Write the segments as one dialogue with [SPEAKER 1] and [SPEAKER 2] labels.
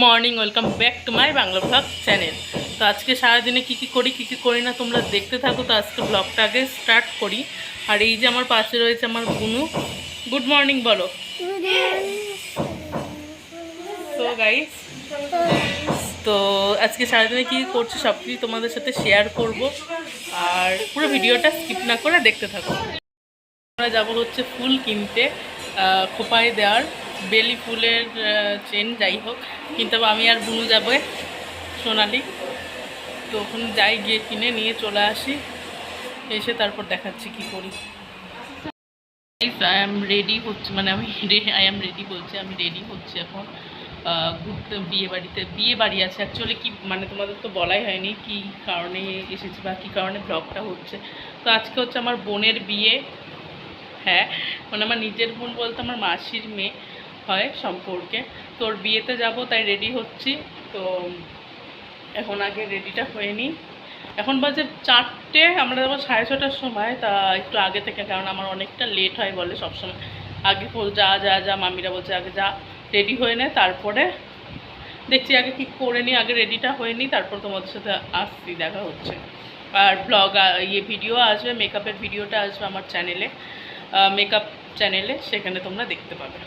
[SPEAKER 1] Morning, welcome back to my Bangla blog channel. তো আজকে সারাদিনে কী কী করি না তোমরা দেখতে থাকো। তো আজকে ব্লগটা আগে স্টার্ট করি। আর এই যে আমার পাশে রয়েছে আমার বুনু। গুড মর্নিং বলো। তো গাইস, তো আজকে সারাদিনে কী করছি সব কিছু তোমাদের সাথে শেয়ার করব। আর পুরো ভিডিওটা স্কিপ না করে দেখতে থাকো। আমরা যাবো হচ্ছে ফুল কিনতে, খোপায় দেওয়ার বেলি ফুলের চেন, যাই হোক কিনতে আমি আর বুনু যাবো সোনালি। তো ওখানে যাই, গিয়ে কিনে নিয়ে চলে আসি, এসে তারপর দেখাচ্ছি কি করি। আই এম রেডি হচ্ছে, মানে আমি রেডি হচ্ছে এখন ঘুরতে। বিয়ে বাড়ি আছে অ্যাকচুয়ালি, কি মানে তোমাদের তো বলাই হয়নি কি কারণে এসেছি বা কী কারণে ব্লগটা হচ্ছে। তো আজকে হচ্ছে আমার বোনের বিয়ে। হ্যাঁ, মানে আমার নিজের বোন বলতে আমার মাসির মেয়ে হয় সম্পর্কে। তোর বিয়েতে যাব, তাই রেডি হচ্ছি। তো এখন আগে রেডিটা হয়ে নিই। এখন বাজে 4টে, আমরা যাবো 6:30টার সময়। তা একটু আগে থেকে, কারণ আমার অনেকটা লেট হয় বলে সবসময়। আগে যা মামিরা বলছে আগে যা রেডি হয়ে নে, তারপরে দেখছি আগে কী করে নিই, আগে রেডিটা হয়ে নিই, তারপর তোমাদের সাথে আসছি, দেখা হচ্ছে। আর ব্লগ ভিডিও আসবে, মেকআপের ভিডিওটা আসবে আমার চ্যানেলে, মেকআপ চ্যানেলে, সেখানে তোমরা দেখতে পাবে।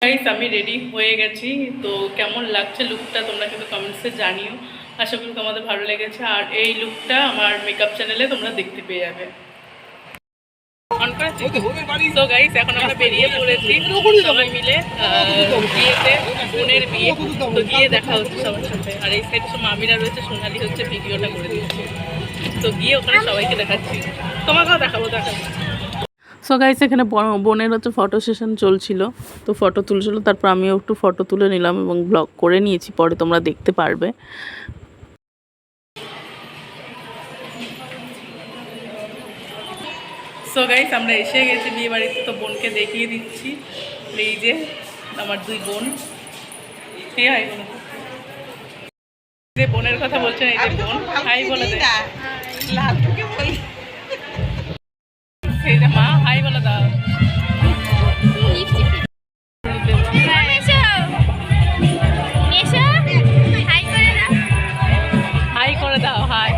[SPEAKER 1] গাইস, আমি রেডি হয়ে গেছি। তো কেমন লাগছে লুকটা তোমরা কিন্তু কমেন্টসে জানিও। আশা করি তোমাদের ভালো লেগেছে। আর এই লুকটা আমার মেকআপ চ্যানেলে তোমরা দেখতে পেয়ে যাবে। তো গাইস, এখন আমরা বেরিয়ে পড়েছি সবাই মিলে বিয়েতে, বোনের বিয়ে। তো গিয়ে দেখা হচ্ছে সবার সাথে। আর এই সাইডে সব মামিরা রয়েছে, সোনালি হচ্ছে ভিডিওটা করে দিচ্ছে। তো গিয়ে ওখানে সবাইকে দেখাচ্ছি, তোমাকেও দেখাবো। সো গাইস, এখানে বোনের হচ্ছে ফটো সেশন চলছিল, তো ফটো তুলছিল। তারপর আমিও একটু ফটো তুলে নিলাম এবং ব্লগ করে নিয়েছি, পরে তোমরা দেখতে পারবে। সো গাইস, আমরা এসে গেছি বিয়ে বাড়িতে। তো বোনকে দেখিয়ে দিচ্ছি, এই যে আমার দুই বোন। কে হাই বলো, যে বোনের কথা বলছেন, এই যে বোন হাই বলে দেয়। সেই যে মা হাই বলে দাও। হাই করে দাও, হাই।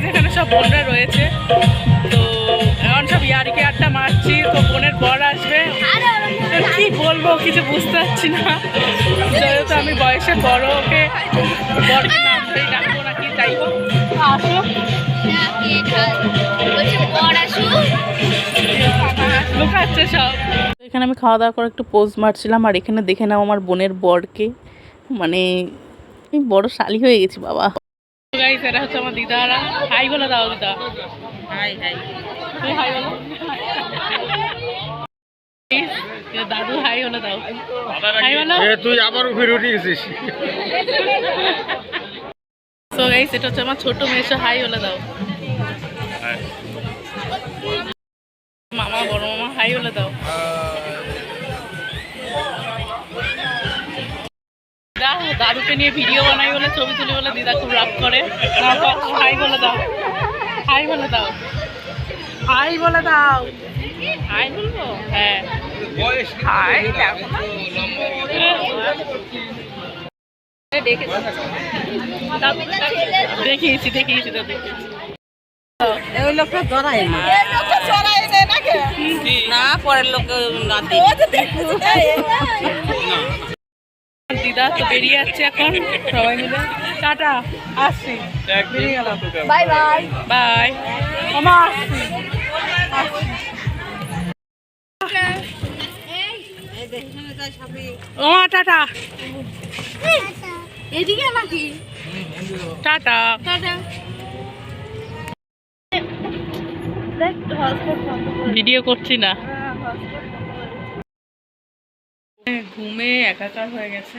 [SPEAKER 1] যেখানে সব বোনরা রয়েছে, তো এখন সব ইয়ারিকে আড্ডা মারছি। তো বোনের বর আসবে, কি বলবো কিছু বুঝতে পারছি না। যেহেতু আমি বয়সে বড়, ওকে বরকে নাম ধরে ডাকবো নাকি, যাই হোক আসো। লুকাচ্ছে সব। এখানে আমি খাওয়া দাওয়া করে একটু পোজ মারছিলাম। আর এখানে দেখে নাও আমার বোনের বরকে, মানে বড় শালি হয়ে গেছি বাবা। গাইস, এরা হচ্ছে আমার দিদারা। হাই বলে দাও দিদা। হাই হাই, তুই হাই বলো। দাদু হাই বলে দাও। হাই বলো। তুই আবার উপরে উঠে গেছিস। সো গাইস, এটা হচ্ছে আমার ছোট মেয়ে, হাই বলে দাও। মামা, বড় মামা, হাই বলে দাও। দাদুকে নিয়ে ভিডিও বানাই বলে, ছবি তুলি বলে দিদা খুব রাগ করে। হাই বলে দাও, হাই বলে দাও, হাই বলে দাও। হাই বলবো, হ্যাঁ হাই। দেখিয়েছি দাদু। ওই লোকটা জড়াই না, পরের লোক দিদা তো বেরিয়ে যাচ্ছে এখন সবাই মিলে। টাটা, আসছি, বেরিয়ে গেলাম। বাই বাই বাই মামা, আসছি। ও টাটা, এদিকে নাকি? Tata tata. ভিডিও করছি না, ঘুমে একাকার হয়ে গেছে।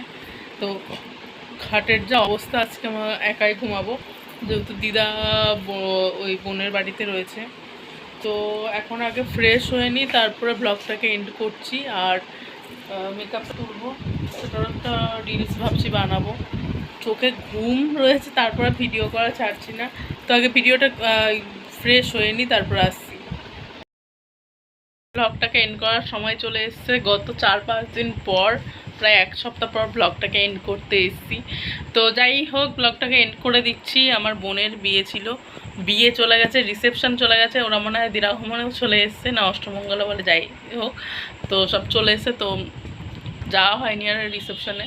[SPEAKER 1] তো খাটের যা অবস্থা, আজকে আমার একাই ঘুমাবো, যেহেতু দিদা ওই বোনের বাড়িতে রয়েছে। তো এখন আগে ফ্রেশ হয়ে নিই, তারপরে ব্লগটাকে এন্ড করছি। আর মেকআপ তুলবো, সেটার একটা রিলস ভাবছি বানাবো। চোখে ঘুম রয়েছে, তারপরে ভিডিও করা ছাড়ছি না। তো আগে ভিডিওটা ফ্রেশ হয়ে নি, তারপর আসছি। ব্লগটাকে এন্ড করার সময় চলে এসছে। গত 4-5 দিন পর, প্রায় 1 সপ্তাহ পর ব্লগটাকে এন্ড করতে এসেছি। তো যাই হোক, ব্লগটাকে এন্ড করে দিচ্ছি। আমার বোনের বিয়ে ছিল, বিয়ে চলে গেছে, রিসেপশন চলে গেছে, ওরা মনে হয় দিরাগমনেও চলে এসছে, না অষ্টমঙ্গলা বলে, যাই হোক তো সব চলে এসছে। তো যাওয়া হয়নি আর রিসেপশনে।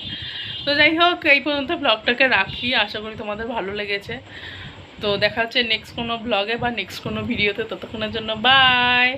[SPEAKER 1] তো যাই হোক, এই পর্যন্ত ব্লগটাকে রাখি। আশা করি তোমাদের ভালো লেগেছে। তো দেখা হচ্ছে নেক্সট কোনো ব্লগে বা নেক্সট কোনো ভিডিওতে। ততক্ষণের জন্য বাই।